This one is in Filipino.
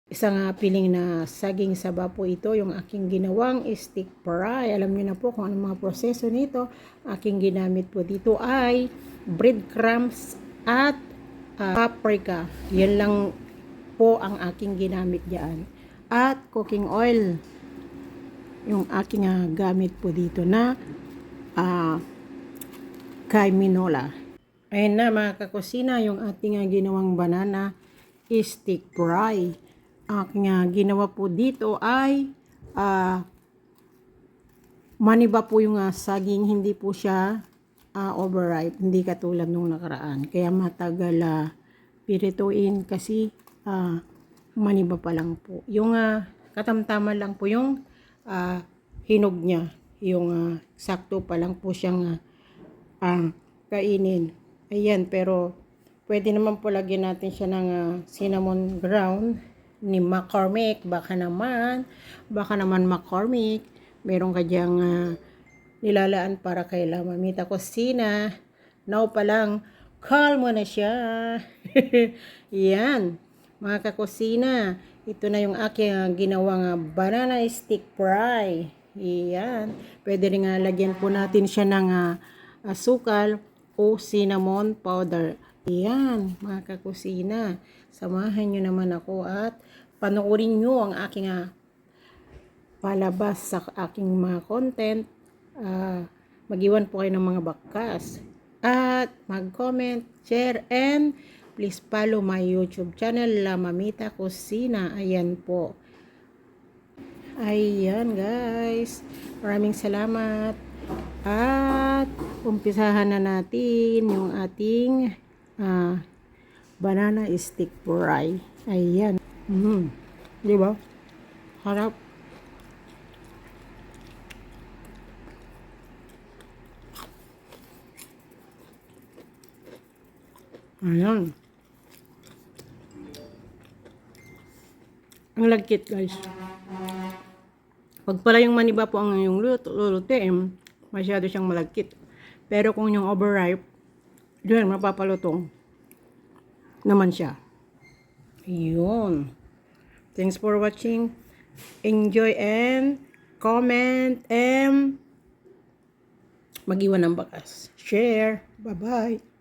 Isang piling na saging saba po ito, yung aking ginawang stick fry. Alam niyo na po kung anong mga proseso nito. Aking ginamit po dito ay breadcrumbs at paprika. Yan lang po ang aking ginamit diyan. At cooking oil. Yung aking gamit po dito na kay Minola. Ayun na mga kakusina, yung ating ginawang banana stick fry. Aking ginawa po dito ay maniba po yung saging, hindi po siya overripe, hindi katulad nung nakaraan. Kaya matagal pirituin kasi maniba pa lang po. Yung katamtaman lang po yung hinog niya. Yung sakto pa lang po siyang kainin. Ayan, pero pwede naman po lagyan natin siya ng cinnamon ground ni McCormick. Baka naman McCormick, meron ka diyang nilalaan para kay La Mamita Cocina. Now pa lang, call mo na siya. Yan, mga kakusina, ito na yung aking ginawang banana stick fry. Yan, pwede rin lagyan po natin siya ng asukal o cinnamon powder. Yan, mga kakusina, samahan nyo naman ako at panoorin nyo ang aking palabas sa aking mga content. Mag-iwan po kayo ng mga bakas at mag-comment, share, and please follow my YouTube channel, La Mamita Cocina. Ayan po. Ayan guys, maraming salamat. At umpisahan na natin yung ating banana stick fry. Ayan. Di ba? Harap. Ayan. Ang lagkit guys. Pag pala yung maniba po ang yung lulutuin, masyado siyang malagkit. Pero kung yung overripe, yun, mapapalutong naman siya. Yun. Thanks for watching. Enjoy and comment and mag-iwan ng bakas. Share. Bye-bye.